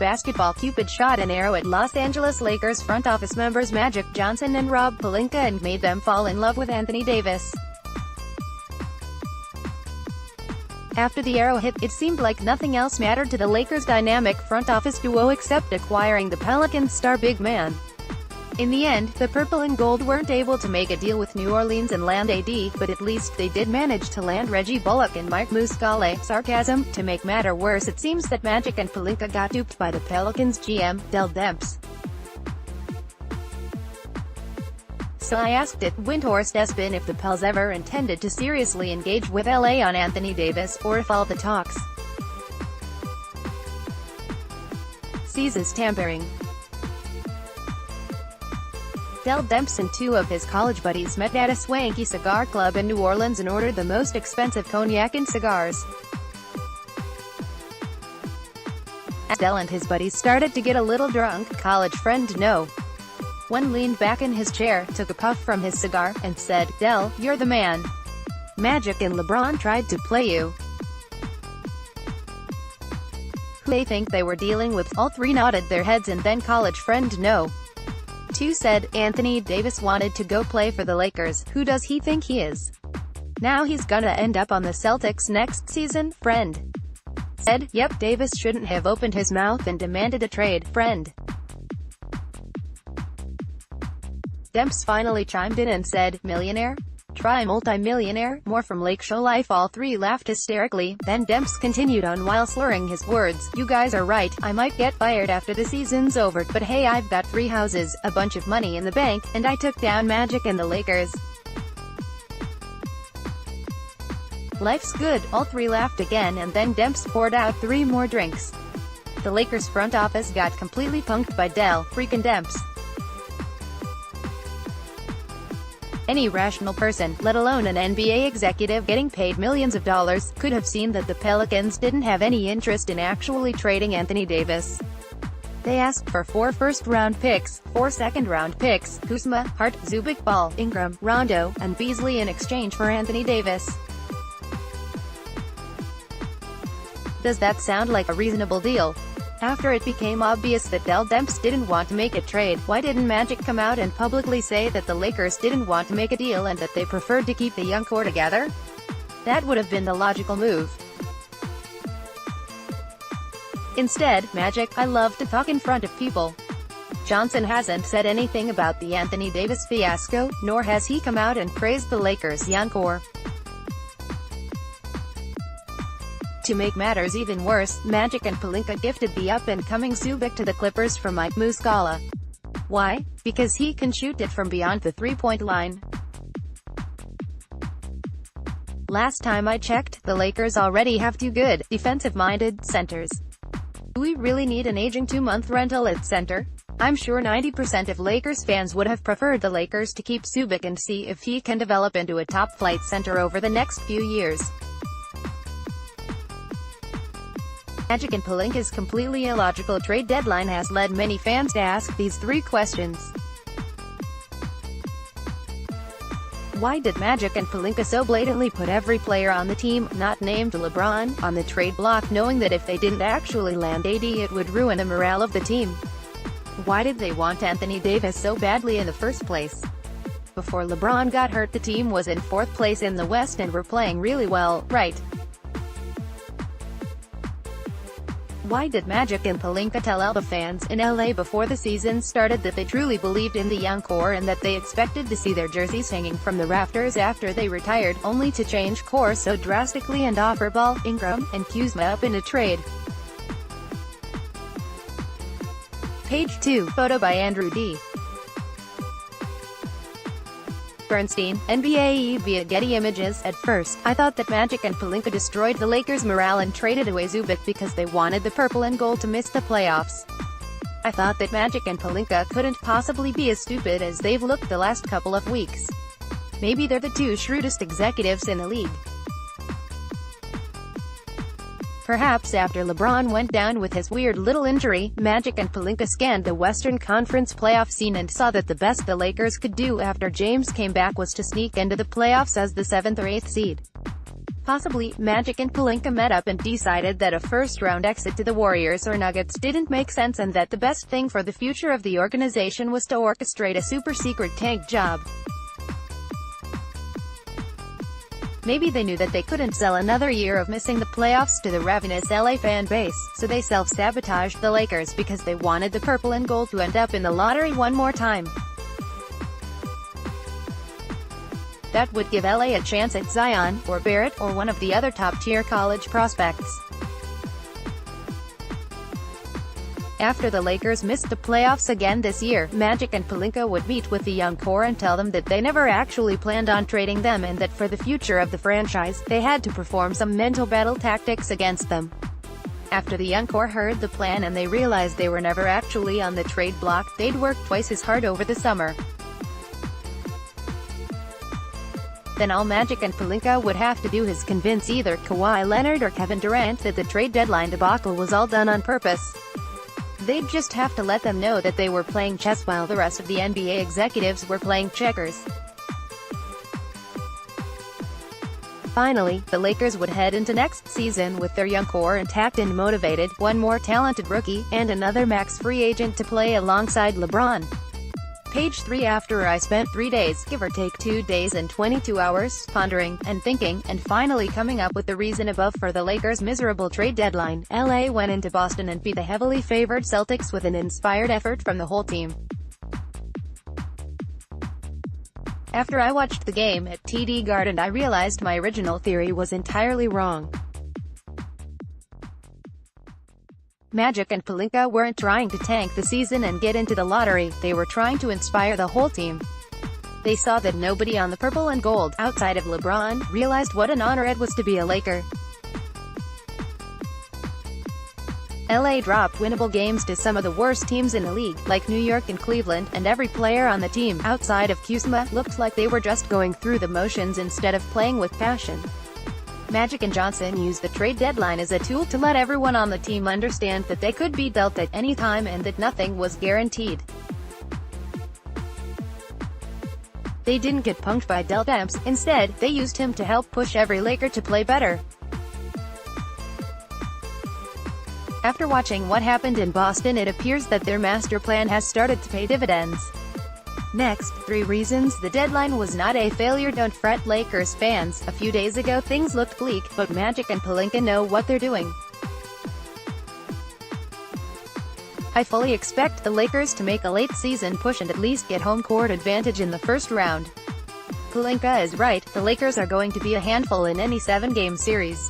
basketball cupid shot an arrow at Los Angeles Lakers front office members Magic Johnson and Rob Pelinka and made them fall in love with Anthony Davis. After the arrow hit, it seemed like nothing else mattered to the Lakers' dynamic front office duo except acquiring the Pelicans star big man. In the end, the purple and gold weren't able to make a deal with New Orleans and land AD, but at least they did manage to land Reggie Bullock and Mike Muscala. Sarcasm. To make matter worse, it seems that Magic and Pelinka got duped by the Pelicans GM, Dell Demps. So I asked it, Windhorst Espin, if the Pels ever intended to seriously engage with LA on Anthony Davis, or if all the talks ceases tampering. Dell Demps and two of his college buddies met at a swanky cigar club in New Orleans and ordered the most expensive cognac and cigars. As Dell and his buddies started to get a little drunk, college friend No. One leaned back in his chair, took a puff from his cigar, and said, "Dell, you're the man. Magic and LeBron tried to play you." Who they think they were dealing with? All three nodded their heads, and then college friend No. 2 said, "Anthony Davis wanted to go play for the Lakers. Who does he think he is? Now he's gonna end up on the Celtics next season." Friend said, "Yep, Davis shouldn't have opened his mouth and demanded a trade." Friend Demps finally chimed in and said, "Millionaire? Try multi-millionaire, more from Lake Show Life." All three laughed hysterically. Then Demps continued on while slurring his words, "You guys are right, I might get fired after the season's over, but hey, I've got 3 houses, a bunch of money in the bank, and I took down Magic and the Lakers. Life's good." All three laughed again, and then Demps poured out 3 more drinks. The Lakers front office got completely punked by Dell freaking Demps. Any rational person, let alone an NBA executive getting paid millions of dollars, could have seen that the Pelicans didn't have any interest in actually trading Anthony Davis. They asked for 4 first-round picks, 4 second-round picks, Kuzma, Hart, Zubac, Ball, Ingram, Rondo, and Beasley in exchange for Anthony Davis. Does that sound like a reasonable deal? After it became obvious that Dell Demps didn't want to make a trade, why didn't Magic come out and publicly say that the Lakers didn't want to make a deal and that they preferred to keep the young core together? That would have been the logical move. Instead, Magic, "I love to talk in front of people." Johnson hasn't said anything about the Anthony Davis fiasco, nor has he come out and praised the Lakers' young core. To make matters even worse, Magic and Pelinka gifted the up-and-coming Zubac to the Clippers for Mike Muscala. Why? Because he can shoot it from beyond the three-point line. Last time I checked, the Lakers already have 2 good, defensive-minded centers. Do we really need an aging 2-month rental at center? I'm sure 90% of Lakers fans would have preferred the Lakers to keep Zubac and see if he can develop into a top-flight center over the next few years. Magic and Pelinka's completely illogical trade deadline has led many fans to ask these 3 questions. Why did Magic and Pelinka so blatantly put every player on the team, not named LeBron, on the trade block, knowing that if they didn't actually land AD it would ruin the morale of the team? Why did they want Anthony Davis so badly in the first place? Before LeBron got hurt, the team was in 4th place in the West and were playing really well, right? Why did Magic and Pelinka tell all the fans in LA before the season started that they truly believed in the young core and that they expected to see their jerseys hanging from the rafters after they retired, only to change course so drastically and offer Ball, Ingram, and Kuzma up in a trade? Page 2, photo by Andrew D. Bernstein, NBA via Getty Images. At first, I thought that Magic and Pelinka destroyed the Lakers' morale and traded away Zubac because they wanted the purple and gold to miss the playoffs. I thought that Magic and Pelinka couldn't possibly be as stupid as they've looked the last couple of weeks. Maybe they're the 2 shrewdest executives in the league. Perhaps after LeBron went down with his weird little injury, Magic and Pelinka scanned the Western Conference playoff scene and saw that the best the Lakers could do after James came back was to sneak into the playoffs as the 7th or 8th seed. Possibly, Magic and Pelinka met up and decided that a first-round exit to the Warriors or Nuggets didn't make sense and that the best thing for the future of the organization was to orchestrate a super-secret tank job. Maybe they knew that they couldn't sell another year of missing the playoffs to the ravenous LA fan base, so they self-sabotaged the Lakers because they wanted the purple and gold to end up in the lottery one more time. That would give LA a chance at Zion, or Barrett, or one of the other top-tier college prospects. After the Lakers missed the playoffs again this year, Magic and Pelinka would meet with the young core and tell them that they never actually planned on trading them and that for the future of the franchise, they had to perform some mental battle tactics against them. After the young core heard the plan and they realized they were never actually on the trade block, they'd work twice as hard over the summer. Then all Magic and Pelinka would have to do is convince either Kawhi Leonard or Kevin Durant that the trade deadline debacle was all done on purpose. They'd just have to let them know that they were playing chess while the rest of the NBA executives were playing checkers. Finally, the Lakers would head into next season with their young core intact and motivated, one more talented rookie, and another max free agent to play alongside LeBron. Page 3. After I spent 3 days, give or take 2 days and 22 hours, pondering, and thinking, and finally coming up with the reason above for the Lakers' miserable trade deadline, LA went into Boston and beat the heavily favored Celtics with an inspired effort from the whole team. After I watched the game at TD Garden, I realized my original theory was entirely wrong. Magic and Pelinka weren't trying to tank the season and get into the lottery, they were trying to inspire the whole team. They saw that nobody on the purple and gold, outside of LeBron, realized what an honor it was to be a Laker. LA dropped winnable games to some of the worst teams in the league, like New York and Cleveland, and every player on the team, outside of Kuzma, looked like they were just going through the motions instead of playing with passion. Magic and Johnson used the trade deadline as a tool to let everyone on the team understand that they could be dealt at any time and that nothing was guaranteed. They didn't get punked by Del Demps, instead, they used him to help push every Laker to play better. After watching what happened in Boston, it appears that their master plan has started to pay dividends. Next, 3 reasons the deadline was not a failure. Don't fret, Lakers fans. A few days ago things looked bleak, but Magic and Pelinka know what they're doing. I fully expect the Lakers to make a late-season push and at least get home court advantage in the first round. Pelinka is right, the Lakers are going to be a handful in any 7-game series.